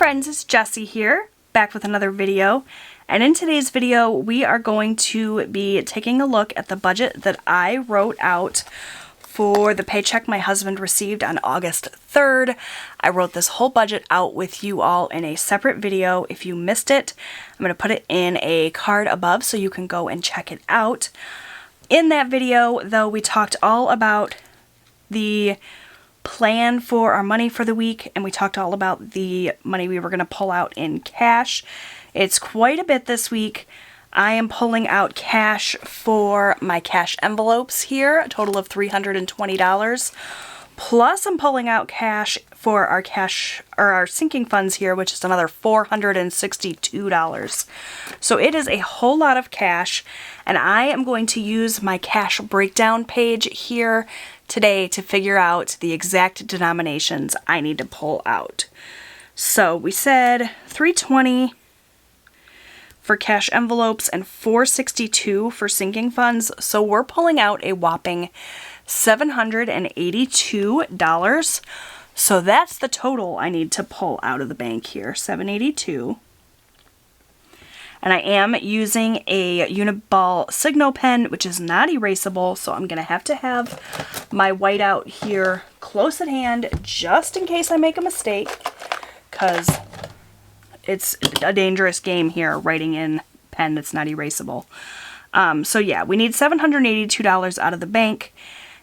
friends, it's Jessie here, back with another video, and in today's video we are going to be taking a look at the budget that I wrote out for the paycheck my husband received on August 3rd. I wrote this whole budget out with you all in a separate video. If you missed it, I'm going to put it in a card above so you can go and check it out. In that video, though, we talked all about the plan for our money for the week, and we talked all about the money we were going to pull out in cash. It's quite a bit this week. I am pulling out cash for my cash envelopes here, a total of $320. Plus I'm pulling out cash for our sinking funds here, which is another $462. So it is a whole lot of cash, and I am going to use my cash breakdown page here today to figure out the exact denominations I need to pull out. So we said $320 for cash envelopes and $462 for sinking funds. So we're pulling out a whopping $782. So that's the total I need to pull out of the bank here, $782. And I am using a Uniball Signo pen, which is not erasable, so I'm going to have my whiteout here close at hand just in case I make a mistake, because it's a dangerous game here, writing in pen that's not erasable. So yeah, we need $782 out of the bank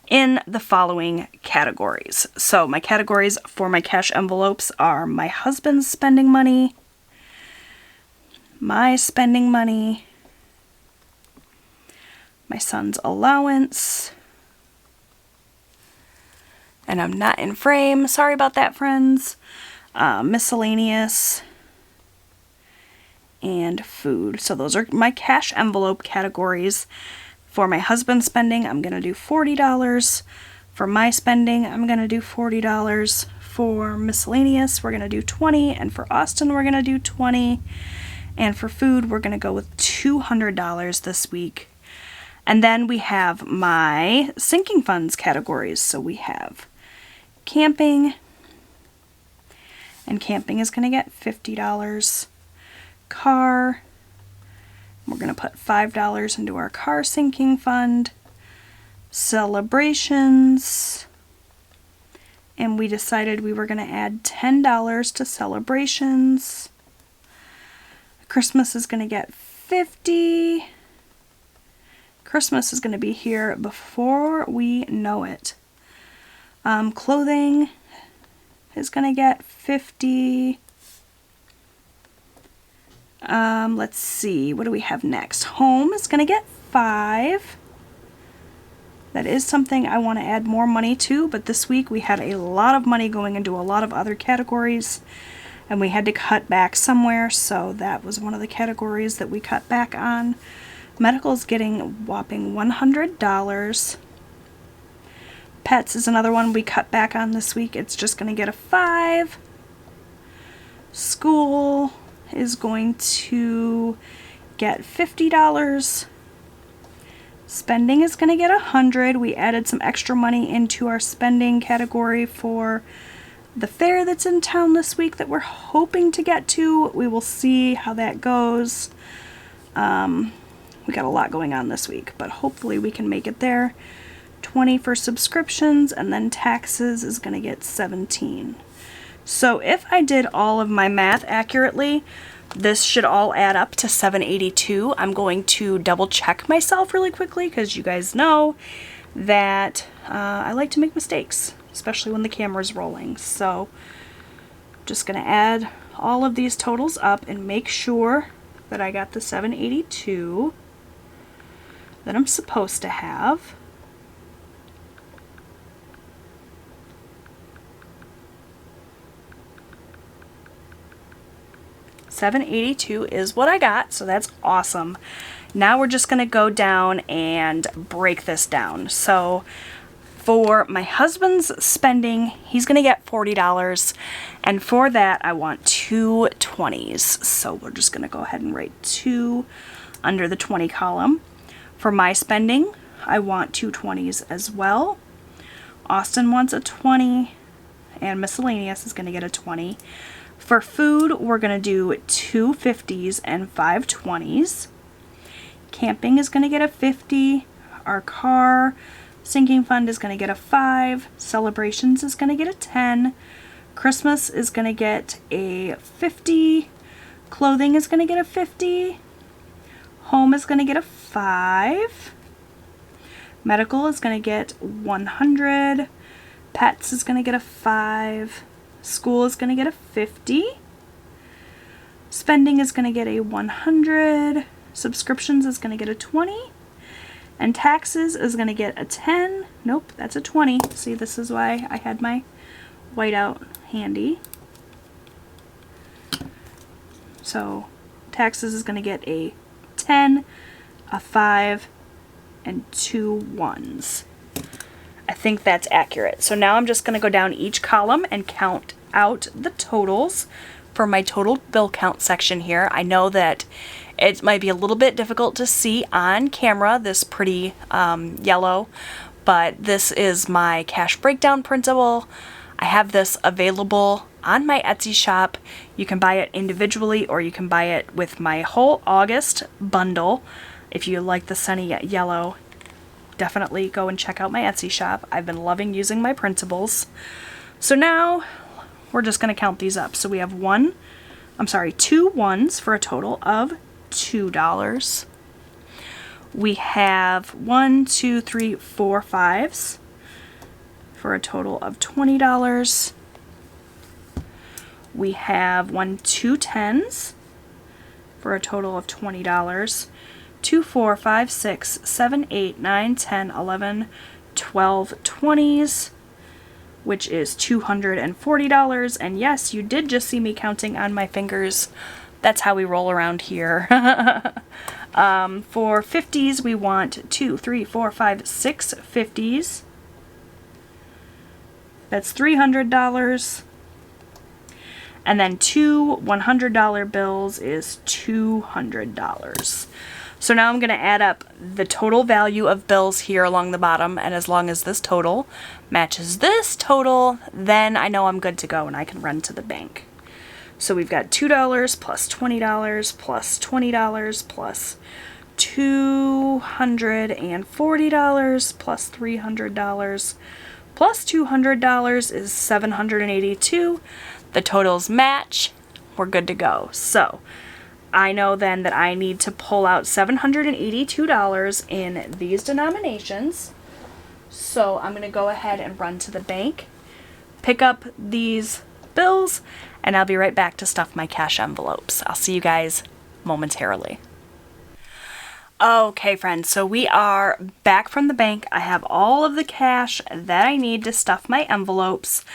in the following categories. So my categories for my cash envelopes are my husband's spending money, my spending money, my son's allowance, and I'm not in frame, sorry about that, friends, miscellaneous, and food. So those are my cash envelope categories. For my husband's spending, I'm going to do $40. For my spending, I'm going to do $40. For miscellaneous, we're going to do $20. And for Austin, we're going to do $20. And for food, we're going to go with $200 this week. And then we have my sinking funds categories. So we have camping, and camping is going to get $50. Car, we're going to put $5 into our car sinking fund. Celebrations, and we decided we were going to add $10 to celebrations. Christmas is going to get $50. Christmas is going to be here before we know it. Clothing is going to get $50. Let's see, what do we have next? Home is going to get $5. That is something I want to add more money to, but this week we had a lot of money going into a lot of other categories, and we had to cut back somewhere, so that was one of the categories that we cut back on. Medical is getting a whopping $100. Pets is another one we cut back on this week. It's just going to get a $5. School is going to get $50. Spending is going to get $100. We added some extra money into our spending category for the fair that's in town this week that we're hoping to get to. We will see how that goes. We got a lot going on this week, but hopefully we can make it there. $20 for subscriptions, and then taxes is going to get $17. So if I did all of my math accurately, this should all add up to $782. I'm going to double check myself really quickly because you guys know that I like to make mistakes, especially when the camera's rolling. So I'm just going to add all of these totals up and make sure that I got the $782 that I'm supposed to have. $782 is what I got, so that's awesome. Now we're just going to go down and break this down. So for my husband's spending, he's going to get $40, and for that I want two 20s. So we're just going to go ahead and write 2 under the 20 column. For my spending, I want two 20s as well. Austin wants a 20, and miscellaneous is going to get a 20. For food, we're going to do 2 50s and 5 20s. Camping is going to get a 50. Our car sinking fund is going to get a 5. Celebrations is going to get a 10. Christmas is going to get a 50. Clothing is going to get a 50. Home is going to get a 5. Medical is going to get 100. Pets is going to get a 5. School is going to get a 50. Spending is going to get a 100. Subscriptions is going to get a 20. And taxes is going to get a 10. Nope, that's a 20. See, this is why I had my whiteout handy. So taxes is going to get a 10, a 5, and 2 1s. I think that's accurate. So now I'm just going to go down each column and count out the totals for my total bill count section here. I know that it might be a little bit difficult to see on camera, this pretty yellow, but this is my cash breakdown printable. I have this available on my Etsy shop. You can buy it individually or you can buy it with my whole August bundle. If you like the sunny yellow, definitely go and check out my Etsy shop. I've been loving using my printables. So now we're just going to count these up. So we have 2 1s for a total of $2. We have 1, 2, 3, 4 5s for a total of $20. We have 2 10s for a total of $20. 2, 4, 5, 6, 7, 8, 9, 10, 11, 12 20s, which is $240. And yes, you did just see me counting on my fingers. That's how we roll around here. For 50s, we want 2, 3, 4, 5, 6 50s. That's $300. And then 2 $100 bills is $200. So now I'm going to add up the total value of bills here along the bottom, and as long as this total matches this total, then I know I'm good to go and I can run to the bank. So we've got $2 plus $20 plus $20 plus $240 plus $300 plus $200 is $782. The totals match. We're good to go. So I know then that I need to pull out $782 in these denominations. So I'm going to go ahead and run to the bank, pick up these bills, and I'll be right back to stuff my cash envelopes. I'll see you guys momentarily. Okay, friends, so we are back from the bank. I have all of the cash that I need to stuff my envelopes.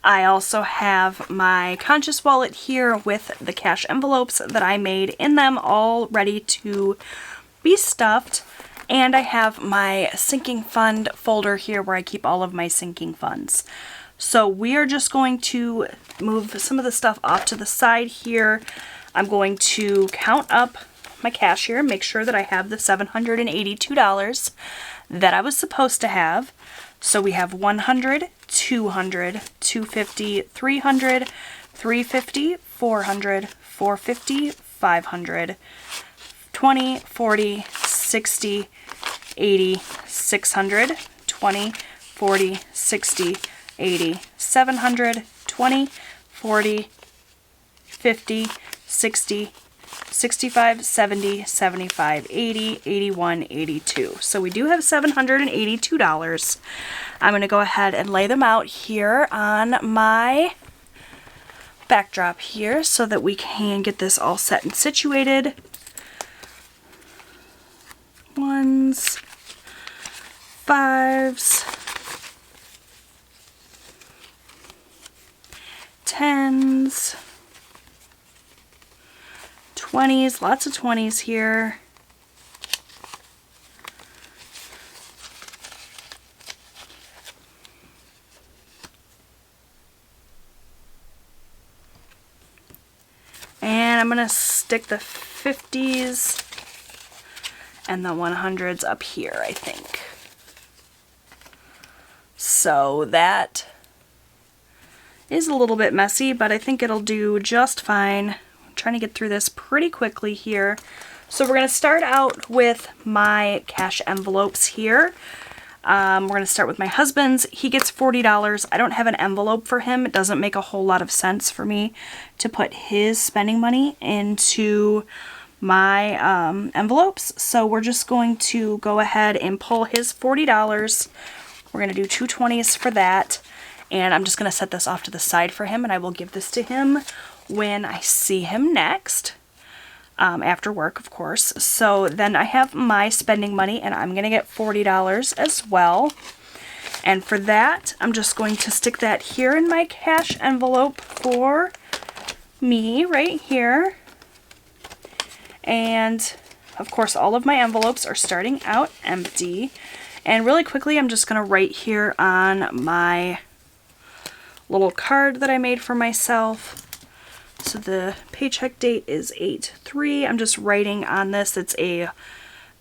I also have my Conscious wallet here with the cash envelopes that I made in them all ready to be stuffed. And I have my sinking fund folder here where I keep all of my sinking funds. So we are just going to move some of the stuff off to the side here. I'm going to count up my cash here, make sure that I have the $782 that I was supposed to have. So we have 100, 200, 250, 300, 350, 400, 450, 500, 20, 40, 60, 80, 600, 20, 40, 60, 80, 700, 20, 40, 50, 60, 65, 70, 75, 80, 81, 82. So we do have $782. I'm going to go ahead and lay them out here on my backdrop here so that we can get this all set and situated. 1s, 5s, 10s, 20s, lots of 20s here. And I'm going to stick the 50s and the 100s up here, I think. So that is a little bit messy, but I think it'll do just fine. I'm trying to get through this pretty quickly here. So we're going to start out with my cash envelopes here. We're going to start with my husband's. He gets $40. I don't have an envelope for him. It doesn't make a whole lot of sense for me to put his spending money into my envelopes. So we're just going to go ahead and pull his $40. We're going to do 2 20s for that. And I'm just going to set this off to the side for him, and I will give this to him when I see him next. After work, of course. So then I have my spending money, and I'm going to get $40 as well. And for that, I'm just going to stick that here in my cash envelope for me right here. And of course, all of my envelopes are starting out empty. And really quickly, I'm just going to write here on my little card that I made for myself. So the paycheck date is 8/3. I'm just writing on this. It's a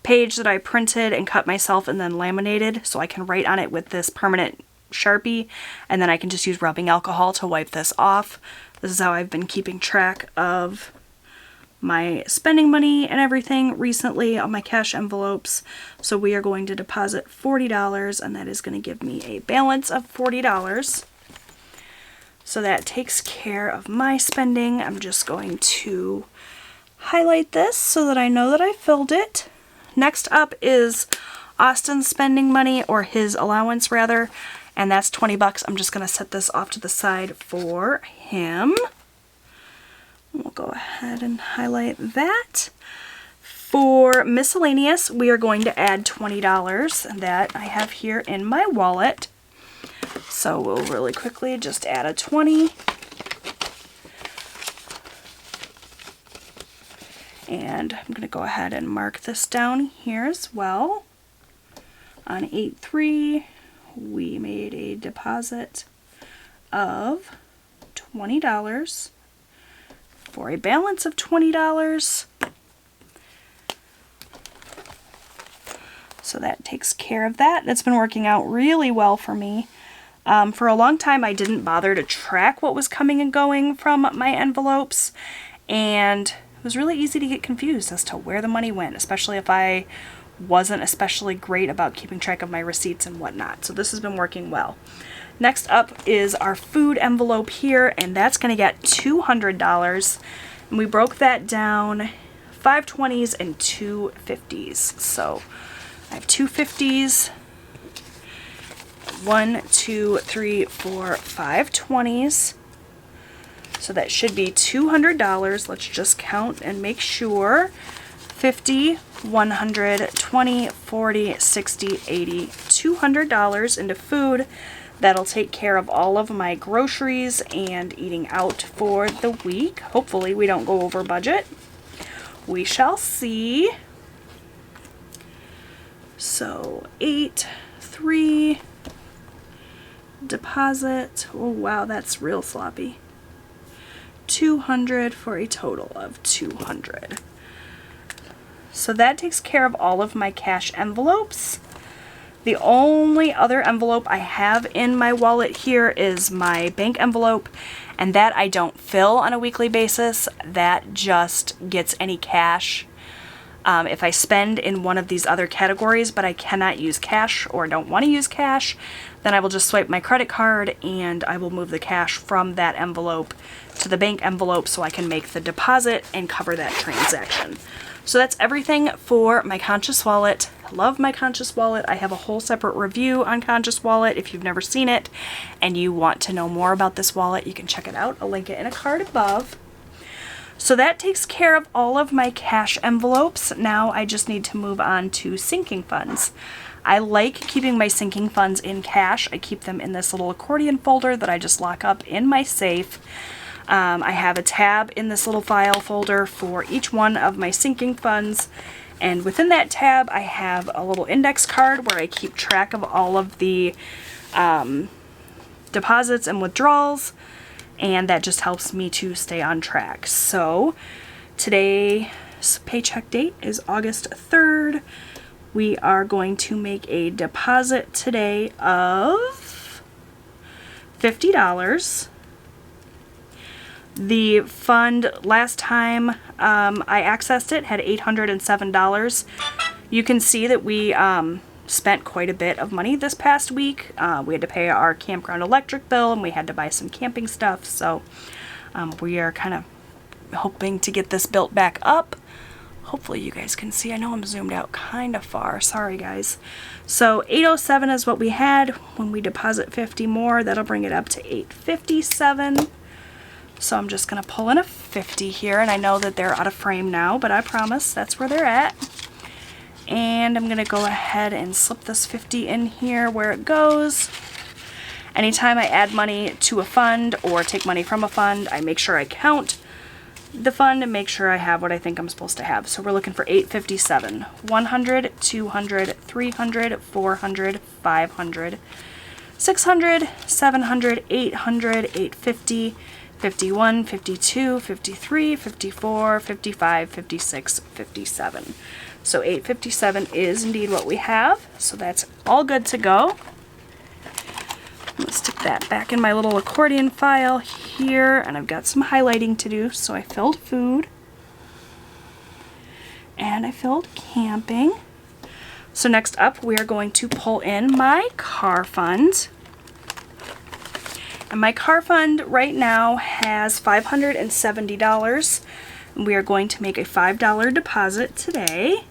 page that I printed and cut myself and then laminated, so I can write on it with this permanent Sharpie, and then I can just use rubbing alcohol to wipe this off. This is how I've been keeping track of my spending money and everything recently on my cash envelopes. So we are going to deposit $40, and that is going to give me a balance of $40. So that takes care of my spending. I'm just going to highlight this so that I know that I filled it. Next up is Austin's spending money, or his allowance rather, and that's 20 bucks. I'm just going to set this off to the side for him. We'll go ahead and highlight that. For miscellaneous, we are going to add $20, and that I have here in my wallet. So we'll really quickly just add a 20. And I'm going to go ahead and mark this down here as well. On 8/3, we made a deposit of $20 for a balance of $20. So that takes care of that. That's been working out really well for me. For a long time, I didn't bother to track what was coming and going from my envelopes, and it was really easy to get confused as to where the money went, especially if I wasn't especially great about keeping track of my receipts and whatnot. So this has been working well. Next up is our food envelope here, and that's going to get $200. And we broke that down 5 20s and 2 50s. So I have 2 50s. 1, 2, 3, 4, 5 20s. So that should be $200. Let's just count and make sure. 50, 100, 20, 40, 60, 80, $200 into food. That'll take care of all of my groceries and eating out for the week. Hopefully we don't go over budget. We shall see. So 8/3. Deposit, oh wow, that's real sloppy. 200 for a total of 200. So that takes care of all of my cash envelopes. The only other envelope I have in my wallet here is my bank envelope, and that I don't fill on a weekly basis. That just gets any cash if I spend in one of these other categories, but I cannot use cash or don't want to use cash, then I will just swipe my credit card and I will move the cash from that envelope to the bank envelope so I can make the deposit and cover that transaction. So that's everything for my Conscious Wallet. I love my Conscious Wallet. I have a whole separate review on Conscious Wallet. If you've never seen it and you want to know more about this wallet, you can check it out. I'll link it in a card above. So that takes care of all of my cash envelopes. Now I just need to move on to sinking funds. I like keeping my sinking funds in cash. I keep them in this little accordion folder that I just lock up in my safe. I have a tab in this little file folder for each one of my sinking funds, and within that tab I have a little index card where I keep track of all of the deposits and withdrawals, and that just helps me to stay on track. So today's paycheck date is August 3rd. We are going to make a deposit today of $50. The fund last time I accessed it had $807. You can see that we spent quite a bit of money this past week. We had to pay our campground electric bill and we had to buy some camping stuff. So we are kind of hoping to get this built back up. Hopefully you guys can see. I know I'm zoomed out kind of far. Sorry guys. So 807 is what we had. When we deposit 50 more, that'll bring it up to 857. So I'm just going to pull in a 50 here, and I know that they're out of frame now, but I promise that's where they're at. And I'm going to go ahead and slip this 50 in here where it goes. Anytime I add money to a fund or take money from a fund, I make sure I count the fund and make sure I have what I think I'm supposed to have. So we're looking for 857, 100, 200, 300, 400, 500, 600, 700, 800, 850, 51, 52, 53, 54, 55, 56, 57. So 857 is indeed what we have. So that's all good to go. Let's stick that back in my little accordion file here, and I've got some highlighting to do. So I filled food and I filled camping. So next up we are going to pull in my car fund. And my car fund right now has $570. We are going to make a $5 deposit today.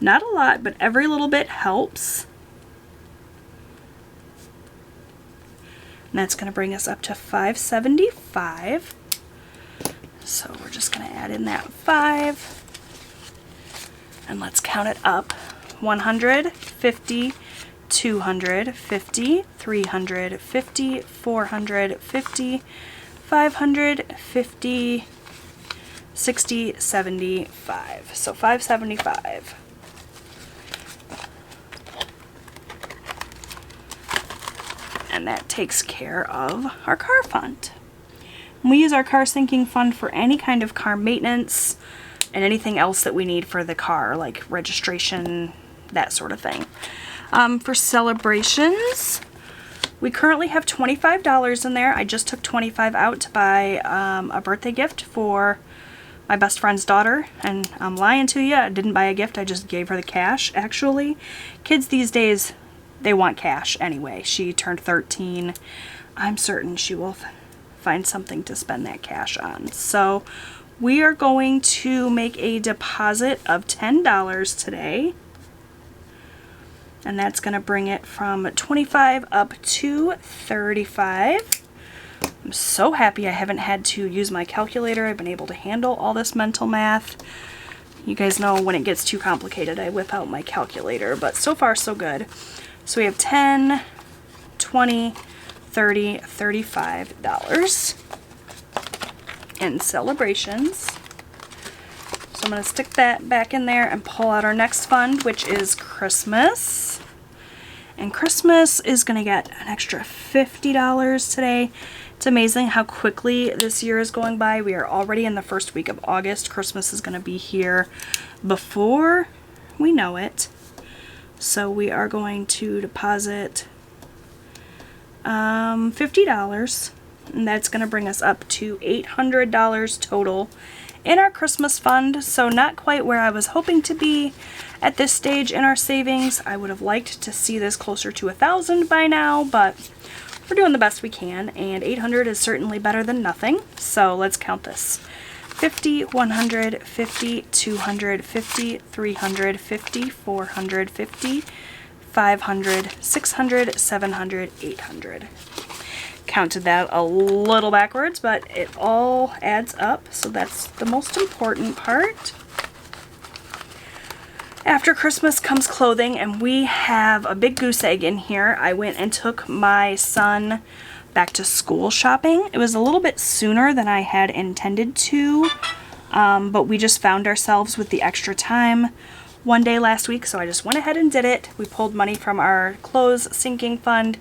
Not a lot, but every little bit helps. And that's going to bring us up to $575. So we're just going to add in that 5. And let's count it up. 150, 250, 350, 450, 550, 60, 75. So 575. And that takes care of our car fund. We use our car sinking fund for any kind of car maintenance and anything else that we need for the car, like registration, that sort of thing. For celebrations, we currently have $25 in there. I just took $25 out to buy a birthday gift for my best friend's daughter, and I'm lying to you, I didn't buy a gift, I just gave her the cash. Actually, kids these days, they want cash anyway. She turned 13. I'm certain she will find something to spend that cash on. So we are going to make a deposit of $10 today. And that's going to bring it from 25 up to 35. I'm so happy I haven't had to use my calculator. I've been able to handle all this mental math. You guys know when it gets too complicated, I whip out my calculator, but so far so good. So we have 10, 20, 30, $35 in celebrations. So I'm going to stick that back in there and pull out our next fund, which is Christmas. And Christmas is going to get an extra $50 today. It's amazing how quickly this year is going by. We are already in the first week of August. Christmas is going to be here before we know it. So we are going to deposit $50, and that's going to bring us up to $800 total in our Christmas fund. So not quite where I was hoping to be at this stage in our savings. I would have liked to see this closer to $1,000 by now, but we're doing the best we can, and 800 is certainly better than nothing. So let's count this. 50, 150, 250, 350, 450, 500, 600, 700, 800. Counted that a little backwards, but it all adds up, so that's the most important part. After Christmas comes clothing, and we have a big goose egg in here. I went and took my son back to school shopping. It was a little bit sooner than I had intended to, but we just found ourselves with the extra time one day last week, so I just went ahead and did it. We pulled money from our clothes sinking fund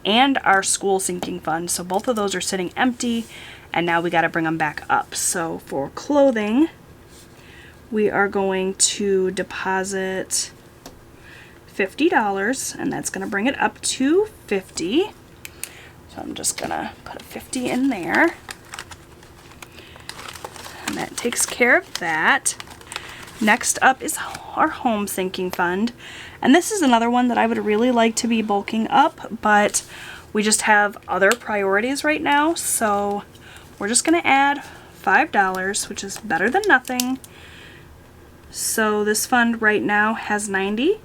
and our school sinking fund, so both of those are sitting empty, and now we got to bring them back up. So for clothing, we are going to deposit $50, and that's going to bring it up to $50. So I'm just going to put a 50 in there. that takes care of that. Next up is our home sinking fund. And this is another one that I would really like to be bulking up, but we just have other priorities right now. So we're just going to add $5, which is better than nothing. So this fund right now has 90,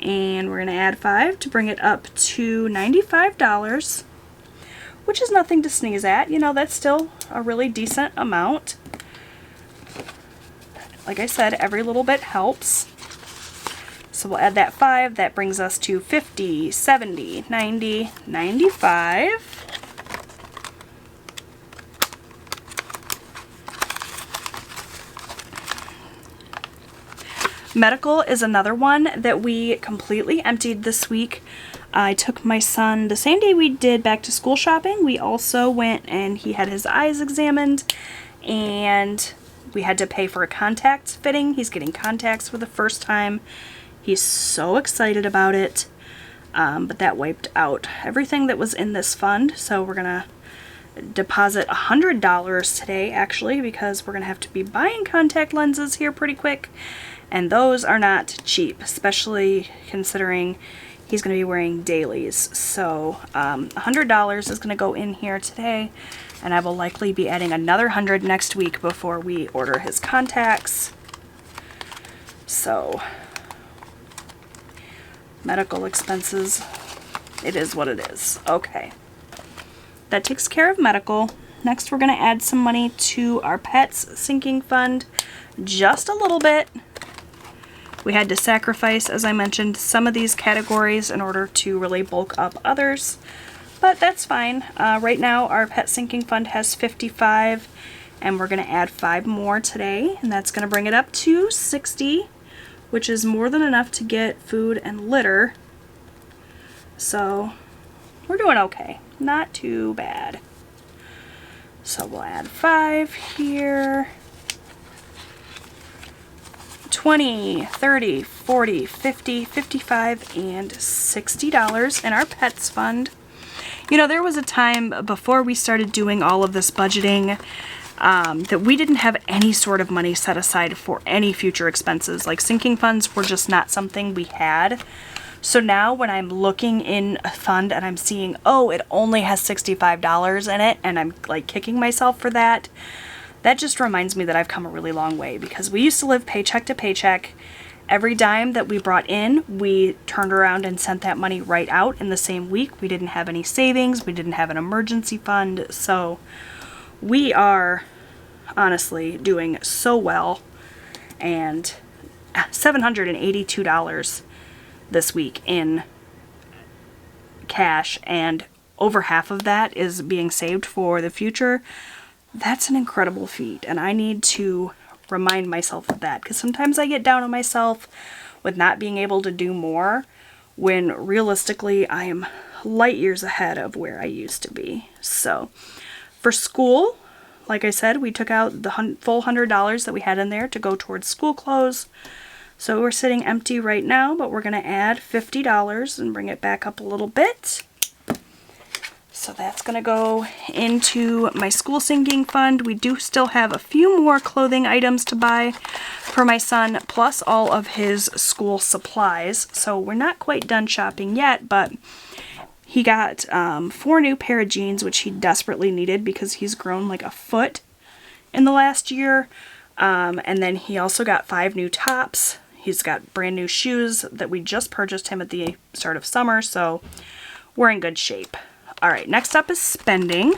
and we're going to add 5 to bring it up to $95, which is nothing to sneeze at. You know, that's still a really decent amount. Like I said, every little bit helps. So we'll add that 5. That brings us to 50, 70, 90, 95. Medical is another one that we completely emptied this week. I took my son the same day we did back to school shopping. We also went and he had his eyes examined, and we had to pay for a contacts fitting. He's getting contacts for the first time. He's so excited about it, but that wiped out everything that was in this fund. So we're gonna deposit $100 today, actually, because we're gonna have to be buying contact lenses here pretty quick, and those are not cheap, especially considering he's gonna be wearing dailies. So $100 is gonna go in here today, and I will likely be adding another 100 next week before we order his contacts. So medical expenses, it is what it is. Okay, that takes care of medical. Next, we're going to add some money to our pets sinking fund, just a little bit. We had to sacrifice, as I mentioned, some of these categories in order to really bulk up others, but that's fine. Right now, our pet sinking fund has 55, and we're going to add 5 more today, and that's going to bring it up to 60. Which is more than enough to get food and litter. So we're doing okay. Not too bad. So we'll add 5 here. 20, 30, 40, 50, 55, and $60 in our pets fund. You know, there was a time before we started doing all of this budgeting that we didn't have any sort of money set aside for any future expenses. Like, sinking funds were just not something we had. So now when I'm looking in a fund and I'm seeing, oh, it only has $65 in it, and I'm like kicking myself for that, that just reminds me that I've come a really long way, because we used to live paycheck to paycheck. Every dime that we brought in, we turned around and sent that money right out in the same week. We didn't have any savings. We didn't have an emergency fund. So we are honestly doing so well, and $782 this week in cash, and over half of that is being saved for the future. That's an incredible feat, and I need to remind myself of that, because sometimes I get down on myself with not being able to do more, when realistically I am light years ahead of where I used to be. So for school, like I said, we took out the full $100 that we had in there to go towards school clothes. So we're sitting empty right now, but we're going to add $50 and bring it back up a little bit. So that's going to go into my school sinking fund. We do still have a few more clothing items to buy for my son, plus all of his school supplies. So we're not quite done shopping yet, but he got 4 new pair of jeans, which he desperately needed because he's grown like a foot in the last year. And then he also got 5 new tops. He's got brand new shoes that we just purchased him at the start of summer, so we're in good shape. All right, next up is spending.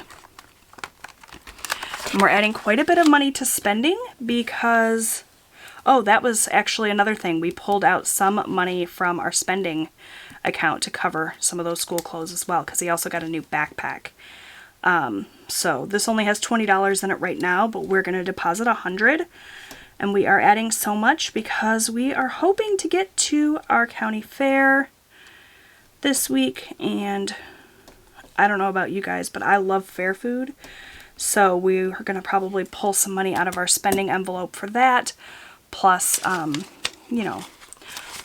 And we're adding quite a bit of money to spending because, oh, that was actually another thing. We pulled out some money from our spending account to cover some of those school clothes as well, because he also got a new backpack. So this only has $20 in it right now, but we're going to deposit $100. And we are adding so much because we are hoping to get to our county fair this week, and I don't know about you guys, but I love fair food. So we're going to probably pull some money out of our spending envelope for that, plus, you know,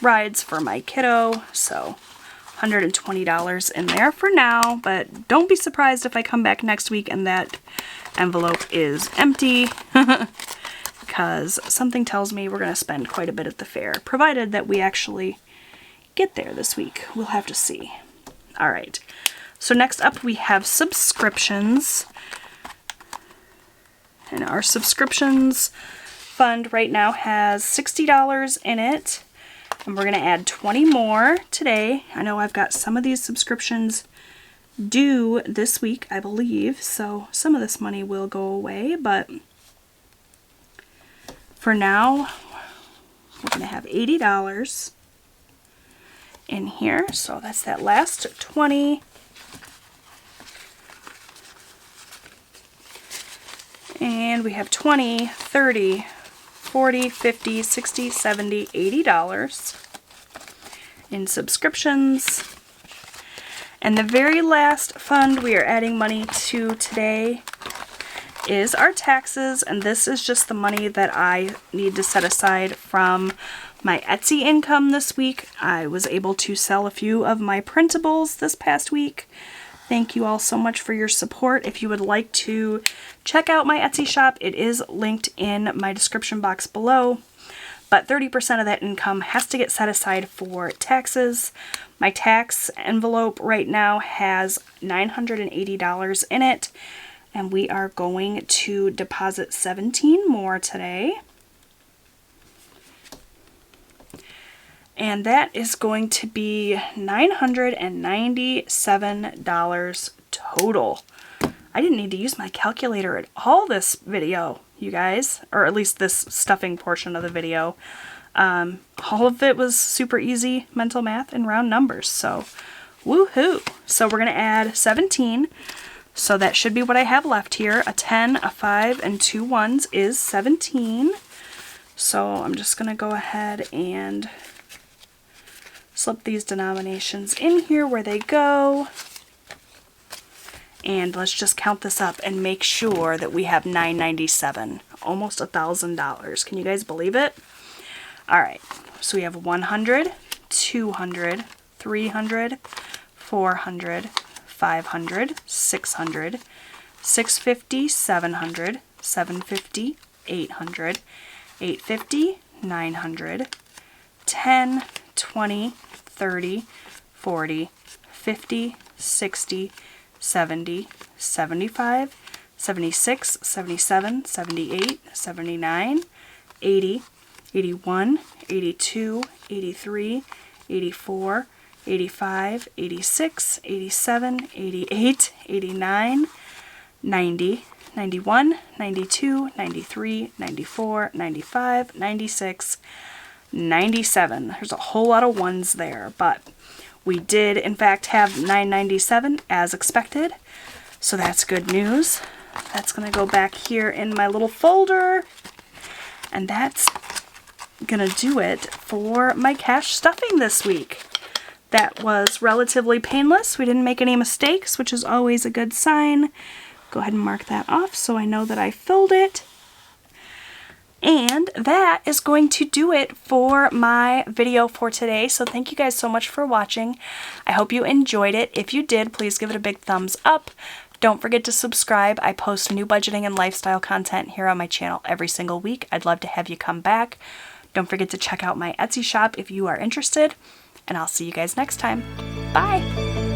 rides for my kiddo. So $120 in there for now, but don't be surprised if I come back next week and that envelope is empty because something tells me we're going to spend quite a bit at the fair, provided that we actually get there this week. We'll have to see. All right, so next up we have subscriptions, and our subscriptions fund right now has $60 in it, and we're going to add 20 more today. I know I've got some of these subscriptions due this week, I believe, so some of this money will go away, but for now we're going to have $80 in here, so that's that last 20. And we have 20, 30, 40, 50, 60, 70, $80 in subscriptions. And the very last fund we are adding money to today is our taxes, and this is just the money that I need to set aside from my Etsy income this week. I was able to sell a few of my printables this past week. Thank you all so much for your support. If you would like to check out my Etsy shop, it is linked in my description box below. But 30% of that income has to get set aside for taxes. My tax envelope right now has $980 in it, and we are going to deposit 17 more today. And that is going to be $997 total. I didn't need to use my calculator at all this video, you guys, or at least this stuffing portion of the video. All of it was super easy mental math and round numbers, so woohoo! So we're going to add 17, so that should be what I have left here. A 10, a 5, and 2 ones is 17. So I'm just going to go ahead and slip these denominations in here where they go. And let's just count this up and make sure that we have $997, almost $1,000. Can you guys believe it? All right, so we have 100, 200, 300, 400, 500, 600, 650, 700, 750, 800, 850, 900, 10, 20, 30, 40, 50, 60, 70, 75, 76, 77, 78, 79, 80, 81, 82, 83, 84, 85, 86, 87, 88, 89, 90, 91, 92, 93, 94, 95, 96, 97. There's a whole lot of ones there, but we did in fact have $997 as expected, so that's good news. That's going to go back here in my little folder, and that's going to do it for my cash stuffing this week. That was relatively painless. We didn't make any mistakes, which is always a good sign. Go ahead and mark that off so I know that I filled it. And that is going to do it for my video for today. So thank you guys so much for watching. I hope you enjoyed it. If you did, please give it a big thumbs up. Don't forget to subscribe. I post new budgeting and lifestyle content here on my channel every single week. I'd love to have you come back. Don't forget to check out my Etsy shop if you are interested. And I'll see you guys next time. Bye!